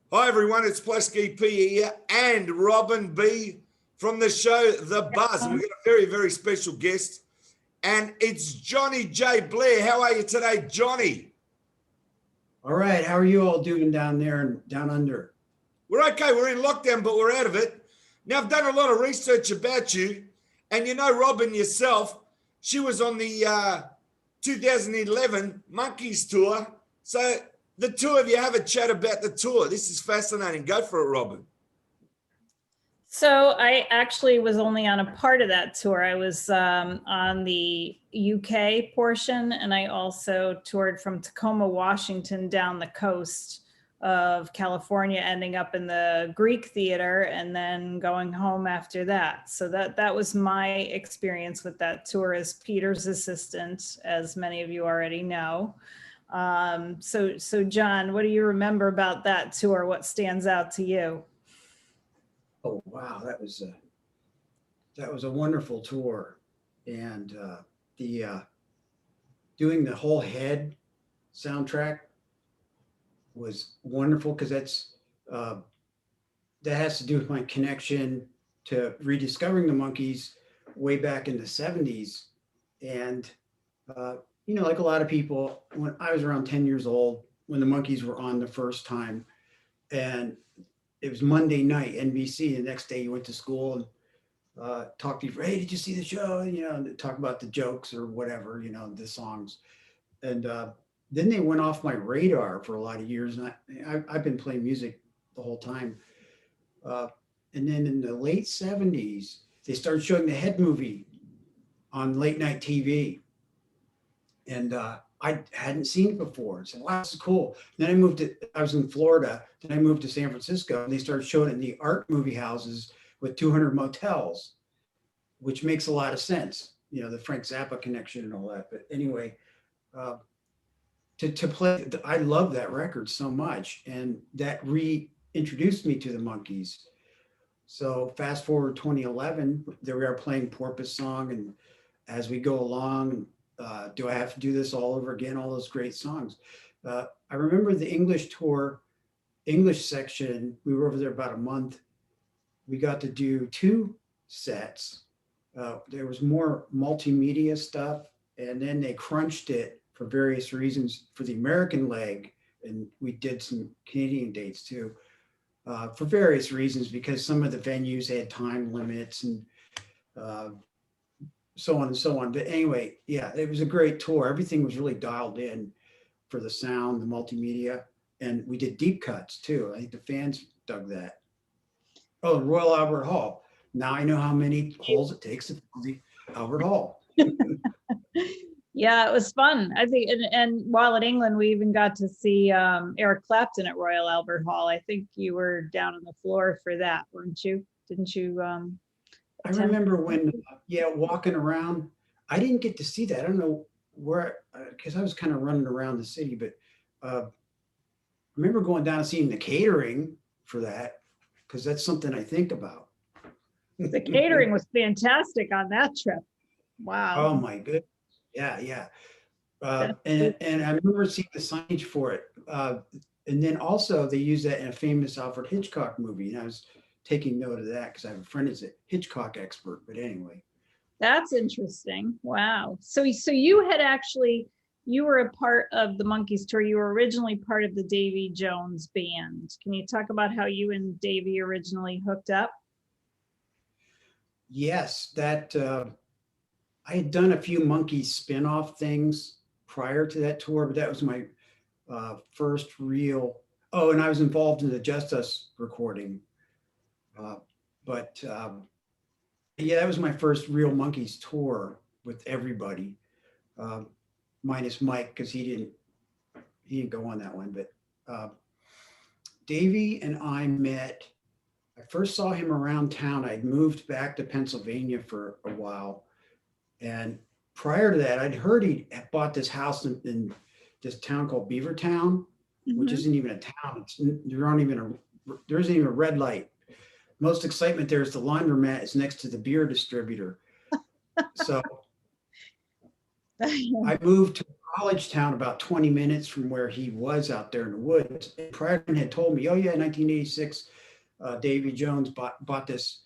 Hi everyone, it's Plesky P here and Robin B from the show The Buzz. And we've got a very, very special guest, and it's Johnny J. Blair. How are you today, Johnny? All right, how are you all doing down there and down under? We're okay. We're in lockdown, but we're out of it. Now, I've done a lot of research about you, and you know Robin yourself. She was on the 2011 Monkeys tour. So the two of you have a chat about the tour. This is fascinating. Go for it, Robin. So I actually was only on a part of that tour. I was on the UK portion, and I also toured from Tacoma, Washington, down the coast of California, ending up in the Greek theater and then going home after that. So that was my experience with that tour as Peter's assistant, as many of you already know. So John, what do you remember about that tour? What stands out to you? Oh wow, that was a wonderful tour, and the doing the whole head soundtrack was wonderful because that has to do with my connection to rediscovering the Monkees way back in the 70s, and like a lot of people, when I was around 10 years old, when the Monkees were on the first time, and it was Monday night, NBC. The next day you went to school and talked to you, hey, did you see the show? And talk about the jokes or whatever, the songs. And then they went off my radar for a lot of years. And I've been playing music the whole time. And then in the late 70s, they started showing the Head movie on late night TV. And I hadn't seen it before. So wow, this is cool. Then I was in Florida, then I moved to San Francisco, and they started showing it in the art movie houses with 200 motels, which makes a lot of sense, the Frank Zappa connection and all that. But anyway, to play, I love that record so much, and that reintroduced me to the Monkees. So fast forward 2011, there we are playing Porpoise Song, and As We Go Along, Do I Have to Do This All Over Again? All those great songs. I remember the English tour, English section, we were over there about a month. We got to do 2 sets. There was more multimedia stuff, and then they crunched it for various reasons for the American leg, and we did some Canadian dates too, for various reasons, because some of the venues had time limits and so on and so on. But anyway, yeah, it was a great tour. Everything was really dialed in for the sound, the multimedia, and we did deep cuts too. I think the fans dug that. Oh, Royal Albert Hall. Now I know how many holes it takes to fill the Albert Hall. Yeah, it was fun. I think, and while in England, we even got to see Eric Clapton at Royal Albert Hall. I think you were down on the floor for that, weren't you? Didn't you? I remember when, walking around. I didn't get to see that. I don't know where, because I was kind of running around the city, but I remember going down and seeing the catering for that, because that's something I think about. The catering was fantastic on that trip. Wow. Oh my goodness. Yeah. And I remember seeing the signage for it. And then also they used that in a famous Alfred Hitchcock movie. And I was taking note of that because I have a friend who's a Hitchcock expert. But anyway. That's interesting. Wow. So you were a part of the Monkees tour. You were originally part of the Davey Jones band. Can you talk about how you and Davey originally hooked up? Yes, that I had done a few Monkees spin-off things prior to that tour, but that was my first real. Oh, and I was involved in the Just Us recording. Yeah, that was my first real Monkees tour with everybody, minus Mike, because he didn't go on that one. But Davey and I met. I first saw him around town. I'd moved back to Pennsylvania for a while. And prior to that, I'd heard he had bought this house in this town called Beavertown, which isn't even a town. There isn't even a red light. Most excitement there is the laundromat is next to the beer distributor. So I moved to college town about 20 minutes from where he was out there in the woods. And Pratt had told me, oh yeah, 1986, Davy Jones bought this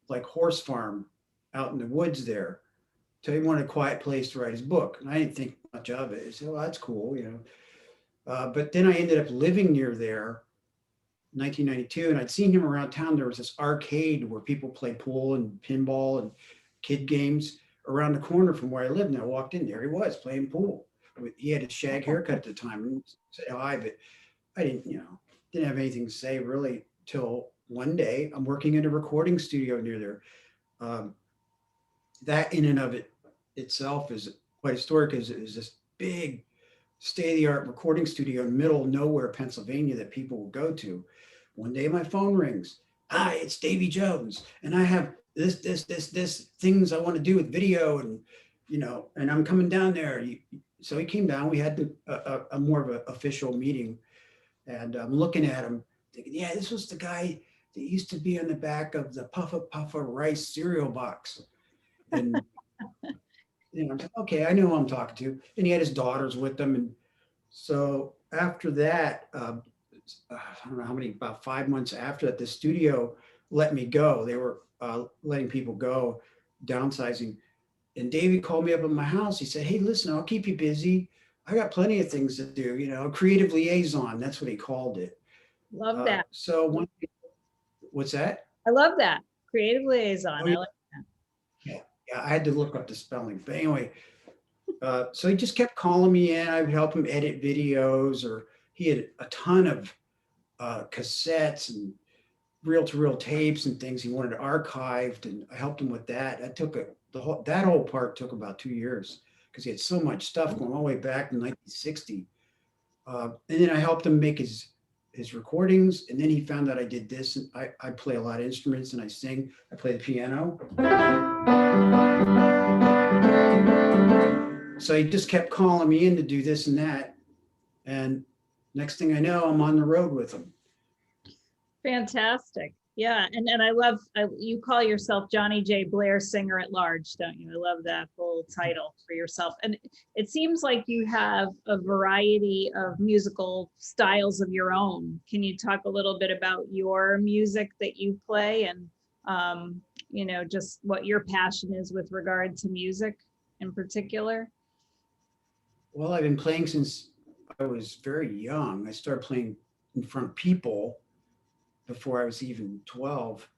like horse farm out in the woods there. So he wanted a quiet place to write his book. And I didn't think much of it. I said, well, that's cool, you know. But then I ended up living near there 1992, and I'd seen him around town. There was this arcade where people play pool and pinball and kid games around the corner from where I lived. And I walked in, there he was playing pool. He had a shag haircut at the time and said hi, but I didn't have anything to say really till one day I'm working in a recording studio near there. That in and of itself is quite historic. Is this big state-of-the-art recording studio in the middle of nowhere, Pennsylvania, that people will go to. One day my phone rings. Hi, it's Davy Jones, and I have this things I want to do with video, and and I'm coming down there. So he came down. We had a more of an official meeting, and I'm looking at him, thinking, yeah, this was the guy that used to be on the back of the Puffa rice cereal box, and. Okay, I know who I'm talking to. And he had his daughters with him. And so after that, I don't know how many, about 5 months after that, the studio let me go. They were letting people go, downsizing. And Davey called me up at my house. He said, hey, listen, I'll keep you busy. I got plenty of things to do, creative liaison. That's what he called it. Love that. What's that? I love that. Creative liaison. Oh, yeah. I like Yeah, I had to look up the spelling. But anyway, so he just kept calling me in. I would help him edit videos, or he had a ton of cassettes and reel-to-reel tapes and things he wanted archived, and I helped him with that. That whole part took about 2 years because he had so much stuff going all the way back in 1960. And then I helped him make his recordings, and then he found out I did this, and I play a lot of instruments and I sing. I play the piano. So he just kept calling me in to do this and that, and next thing I know, I'm on the road with him. Fantastic. Yeah, and I love, you call yourself Johnny J. Blair, singer at large, don't you? I love that full title for yourself. And it seems like you have a variety of musical styles of your own. Can you talk a little bit about your music that you play, and just what your passion is with regard to music in particular? Well, I've been playing since I was very young. I started playing in front of people before I was even 12.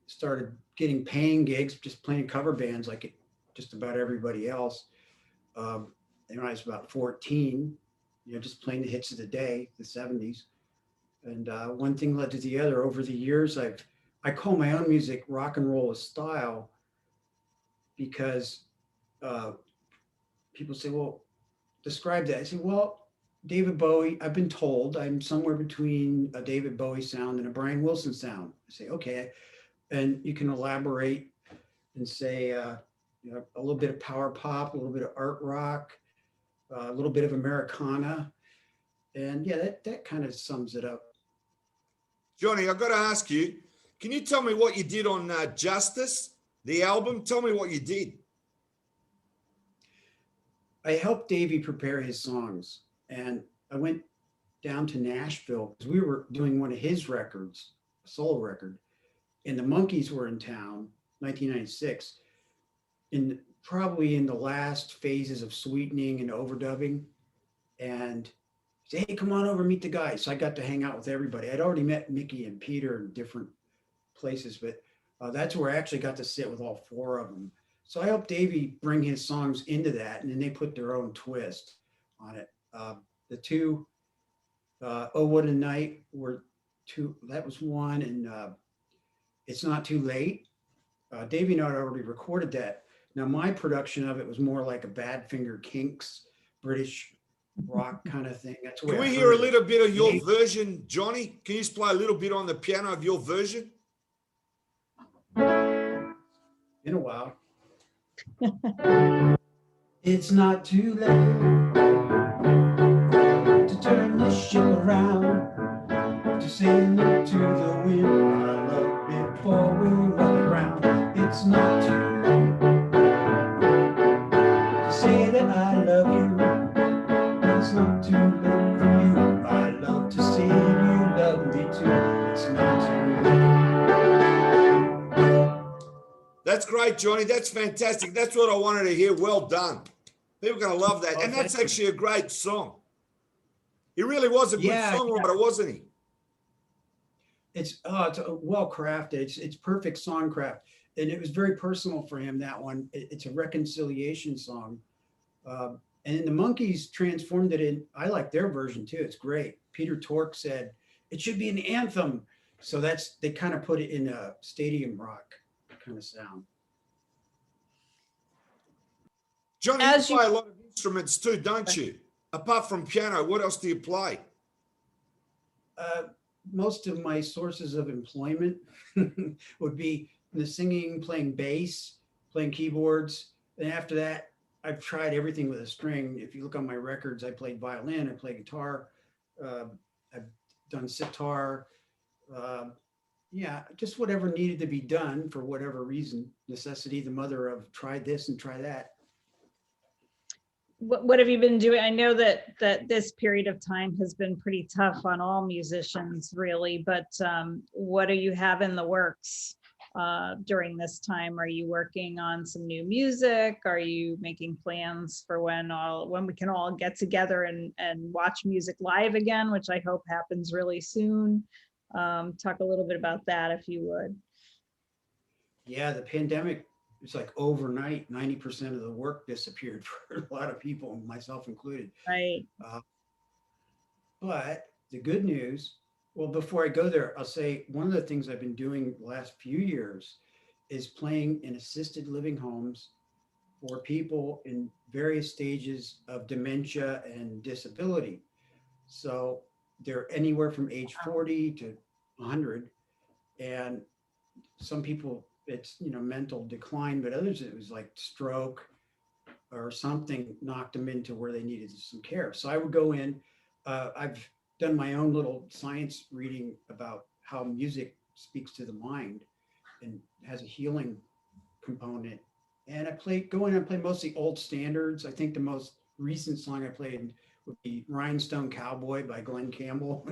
Started getting paying gigs, just playing cover bands like just about everybody else. And when I was about 14, just playing the hits of the day, the 70s. And one thing led to the other. Over the years, I call my own music rock and roll as style, because people say, well, describe that. I say, well, David Bowie, I've been told I'm somewhere between a David Bowie sound and a Brian Wilson sound. I say, okay. And you can elaborate and say, a little bit of power pop, a little bit of art rock, a little bit of Americana. And yeah, that kind of sums it up. Johnny, I've got to ask you, can you tell me what you did on Justice, the album? Tell me what you did. I helped Davey prepare his songs, and I went down to Nashville because we were doing one of his records, a solo record, and the Monkees were in town, 1996, probably in the last phases of sweetening and overdubbing. And he said, hey, come on over, meet the guys. So I got to hang out with everybody. I'd already met Mickey and Peter in different places, but that's where I actually got to sit with all four of them. So I helped Davey bring his songs into that, and then they put their own twist on it. The two, Oh What a Night, were two. That was one, and It's Not Too Late. Davey and I had already recorded that. Now my production of it was more like a Badfinger Kinks, British rock kind of thing. That's where Can we hear a little bit of your version, Johnny? Can you just play a little bit on the piano of your version? In a while. It's not too late to turn the ship around, to say no to the wind, our love before we run aground. It's not too late to say that I love That's great, Johnny. That's fantastic. That's what I wanted to hear. Well done. People are going to love that. Oh, And that's thank you. actually a great song. He really was a good Yeah, songwriter, wasn't he? it's well crafted. It's perfect songcraft, and it was very personal for him. That one, it's a reconciliation song, and then the Monkees transformed it in. I like their version too. It's great. Peter Tork said it should be an anthem, so they kind of put it in a stadium rock kind of sound. Johnny, As you you play a lot of instruments too, don't you? Apart from piano, what else do you play? Most of my sources of employment would be the singing, playing bass, playing keyboards. And after that, I've tried everything with a string. If you look on my records, I played violin, I played guitar, I've done sitar. Yeah, just whatever needed to be done for whatever reason. Necessity, the mother of try this and try that. what have you been doing? I know that this period of time has been pretty tough on all musicians, really. But what do you have in the works during this time? Are you working on some new music? Are you making plans for when we can all get together and watch music live again, which I hope happens really soon? Talk a little bit about that, if you would. Yeah, the pandemic, it's like overnight, 90% of the work disappeared for a lot of people, myself included. Right. But the good news, well, before I go there, I'll say one of the things I've been doing the last few years is playing in assisted living homes for people in various stages of dementia and disability. So they're anywhere from age 40 to 100. And some people, it's, mental decline, but others, it was like stroke or something knocked them into where they needed some care. So I would go in. I've done my own little science reading about how music speaks to the mind and has a healing component. And go in and play mostly old standards. I think the most recent song I played would be Rhinestone Cowboy by Glenn Campbell.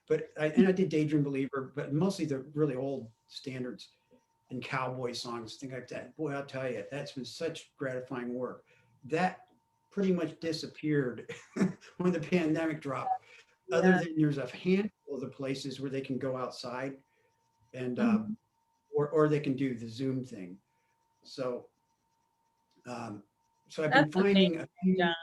But I did Daydream Believer, but mostly the really old standards and cowboy songs, things like that. Boy, I'll tell you, that's been such gratifying work. That pretty much disappeared when the pandemic dropped. Yeah. Other than there's a handful of the places where they can go outside and or they can do the Zoom thing. So I've been That's finding amazing, a few. John.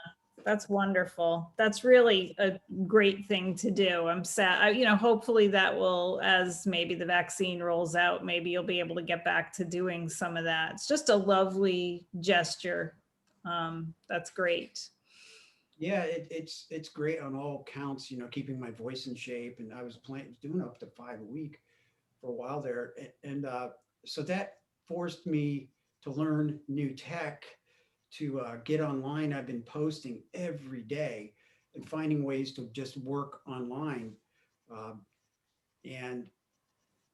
That's wonderful. That's really a great thing to do. I'm sad. Hopefully that will, as maybe the vaccine rolls out, maybe you'll be able to get back to doing some of that. It's just a lovely gesture. That's great. Yeah, it's great on all counts, keeping my voice in shape. And I was doing up to 5 a week for a while there. And so that forced me to learn new tech, to get online. I've been posting every day and finding ways to just work online. And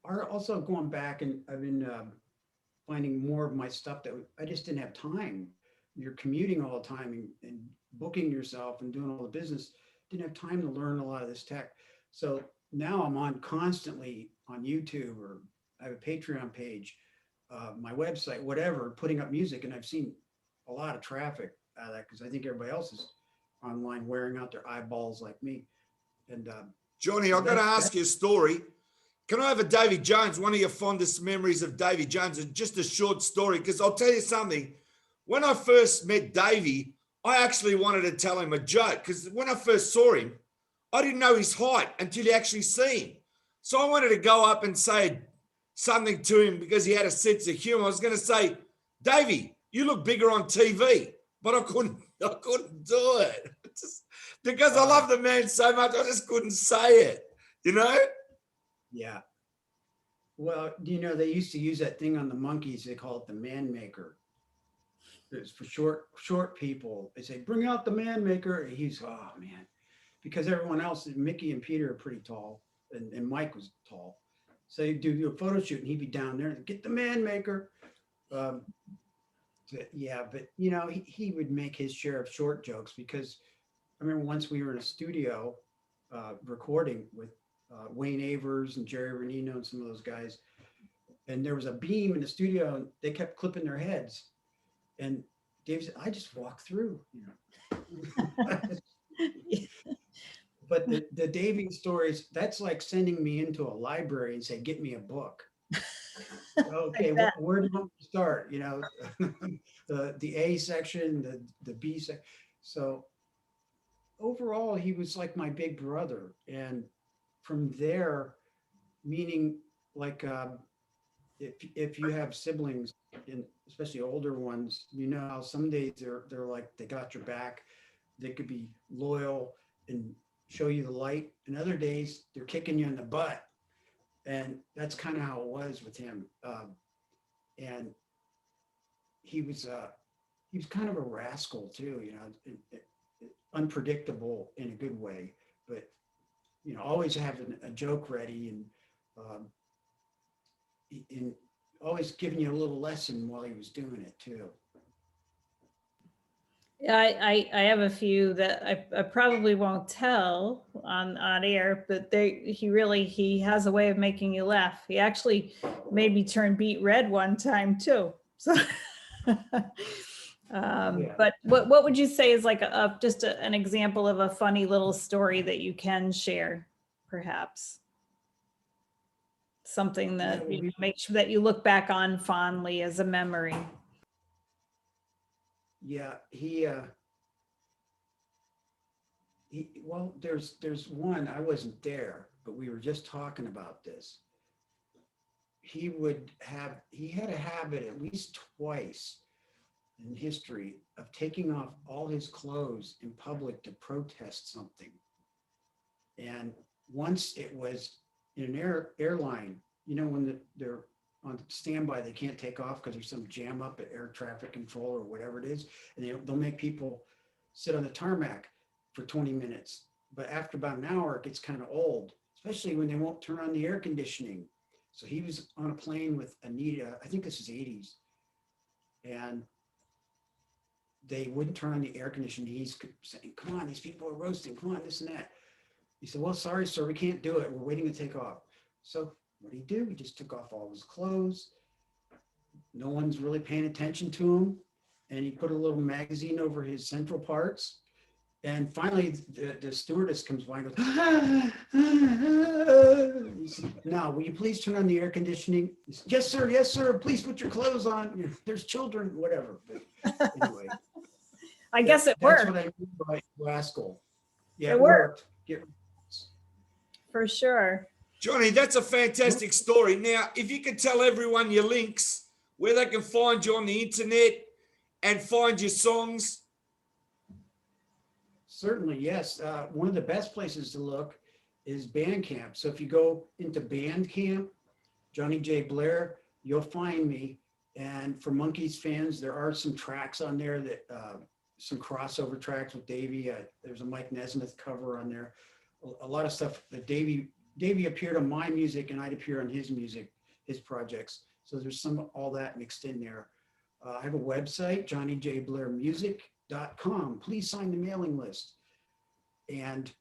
also going back, and I've been finding more of my stuff that I just didn't have time. You're commuting all the time and booking yourself and doing all the business. Didn't have time to learn a lot of this tech. So now I'm on constantly on YouTube, or I have a Patreon page, my website, whatever, putting up music. And I've seen a lot of traffic out of that because I think everybody else is online wearing out their eyeballs like me. And Johnny, so I've got to that's- ask you a story. Can I have a Davey Jones, one of your fondest memories of Davey Jones, and just a short story? Because I'll tell you something. When I first met Davey, I actually wanted to tell him a joke, because when I first saw him, I didn't know his height until you actually see him. So I wanted to go up and say something to him because he had a sense of humor. I was going to say, Davey, you look bigger on TV, but I couldn't do it. Because I love the man so much, I just couldn't say it, Yeah. Well, they used to use that thing on the Monkees. They call it the man maker. It's for short people. They say, bring out the man maker. And he's, oh man, because everyone else, Mickey and Peter are pretty tall, and Mike was tall. So you do a photo shoot and he'd be down there, get the man maker. Yeah, but he would make his share of short jokes, because I remember once we were in a studio recording with Wayne Avers and Jerry Renino and some of those guys. and there was a beam in the studio, and they kept clipping their heads. And Dave said, I just walk through, But the Davey stories, that's like sending me into a library and say, get me a book. Okay, where do you want to start? The A section, the B section. So overall, he was like my big brother. And from there, meaning like if you have siblings, and especially older ones, how some days they're like they got your back. They could be loyal and show you the light, and other days they're kicking you in the butt. And that's kind of how it was with him. And he was kind of a rascal too, unpredictable in a good way, but always having a joke ready, and always giving you a little lesson while he was doing it too. I have a few that I probably won't tell on air, but he has a way of making you laugh. He actually made me turn beet red one time too. So, but what would you say is like an example of a funny little story that you can share, perhaps? Something that make sure that you look back on fondly as a memory. Yeah, well, there's one, I wasn't there, but we were just talking about this. He had a habit at least twice in history of taking off all his clothes in public to protest something. And once it was in an airline, when they're on standby, they can't take off because there's some jam up at air traffic control or whatever it is. And they'll make people sit on the tarmac for 20 minutes. But after about an hour, it gets kind of old, especially when they won't turn on the air conditioning. So he was on a plane with Anita, I think this is 80s. And they wouldn't turn on the air conditioning. He's saying, come on, these people are roasting, come on, this and that. He said, well, sorry, sir, we can't do it. We're waiting to take off. So what did he do? He just took off all his clothes. No one's really paying attention to him. And he put a little magazine over his central parts. And finally, the stewardess comes by and goes, he said, now, will you please turn on the air conditioning? He said, yes, sir. Please put your clothes on. There's children, whatever. But anyway. I guess it worked. That's what I mean by rascal. Yeah, it worked. For sure. Johnny, that's a fantastic story. Now, if you could tell everyone your links, where they can find you on the internet and find your songs. Certainly, yes. One of the best places to look is Bandcamp. So if you go into Bandcamp, Johnny J. Blair, you'll find me. And for Monkees fans, there are some tracks on there that some crossover tracks with Davey. There's a Mike Nesmith cover on there. A lot of stuff that Davey appeared on my music and I'd appear on his music, his projects. So there's all that mixed in there. I have a website, johnnyjblairmusic.com. Please sign the mailing list. And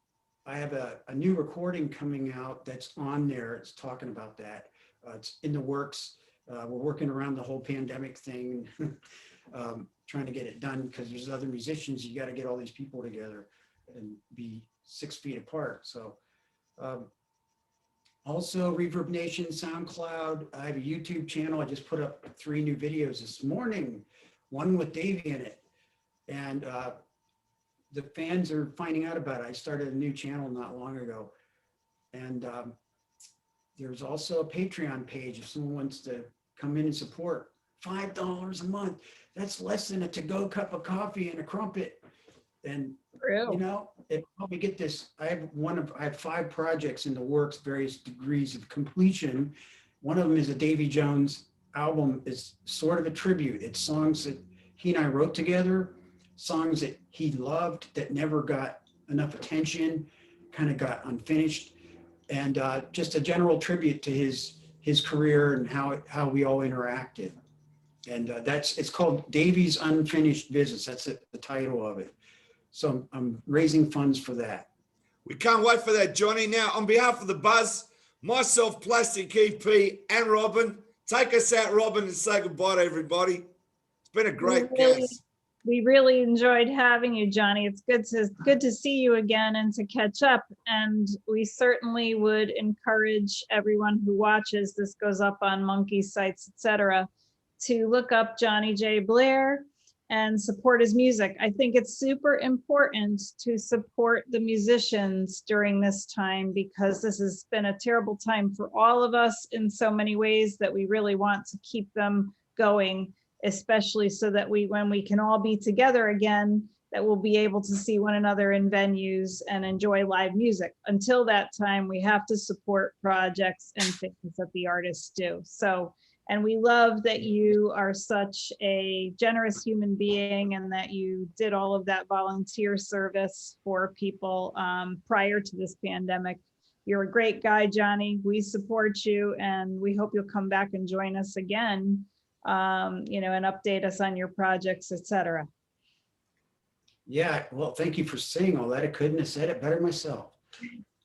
I have a new recording coming out that's on there. It's talking about that. It's in the works. We're working around the whole pandemic thing, trying to get it done because there's other musicians. You got to get all these people together and be 6 feet apart. So also Reverb Nation, SoundCloud. I have a YouTube channel. I just put up 3 new videos this morning, one with Davey in it. And the fans are finding out about it. I started a new channel not long ago. And there's also a Patreon page if someone wants to come in and support. $5 a month. That's less than a to-go cup of coffee and a crumpet. And it helped me get this. I have 5 projects in the works, various degrees of completion. One of them is a Davy Jones album. Is sort of a tribute. It's songs that he and I wrote together, songs that he loved that never got enough attention, kind of got unfinished, and just a general tribute to his career and how we all interacted. And it's called Davey's Unfinished Business. That's the title of it. So I'm raising funds for that. We can't wait for that, Johnny. Now, on behalf of the Buzz, myself, Plastic EP, and Robin, Take us out, Robin, and say goodbye to everybody. It's been a great guest. We really enjoyed having you, Johnny. It's good to see you again and to catch up. And we certainly would encourage everyone who watches, this goes up on Monkey sites, etc., to look up Johnny J. Blair and support his music. I think it's super important to support the musicians during this time, because this has been a terrible time for all of us in so many ways that we really want to keep them going, especially so that when we can all be together again, that we'll be able to see one another in venues and enjoy live music. Until that time, we have to support projects and things that the artists do. So, and we love that you are such a generous human being and that you did all of that volunteer service for people prior to this pandemic. You're a great guy, Johnny. We support you, and we hope you'll come back and join us again, and update us on your projects, etc. Yeah, well, thank you for saying all that. I couldn't have said it better myself.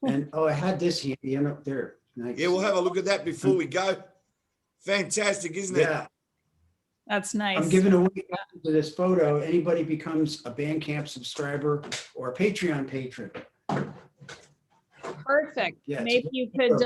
And I had this handy up there. Nice. Yeah, we'll have a look at that before we go. Fantastic, isn't it? Yeah, That's nice. I'm giving away to this photo. Anybody becomes a Bandcamp subscriber or a Patreon patron. Perfect. Yeah, Maybe you could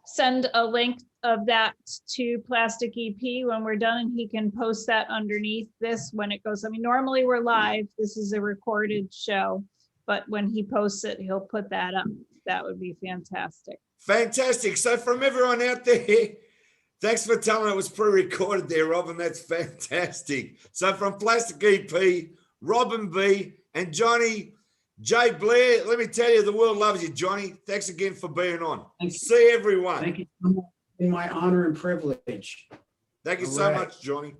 send a link of that to Plastic EP when we're done, and he can post that underneath this when it goes. I mean, normally we're live. This is a recorded show, but when he posts it, he'll put that up. That would be fantastic. Fantastic. So from everyone out there, thanks for telling it was pre-recorded there, Robin. That's fantastic. So from Plastic EP, Robin B, and Johnny J. Blair, let me tell you, the world loves you, Johnny. Thanks again for being on. See everyone. Thank you so much. In my honor and privilege. Thank you so much, Johnny.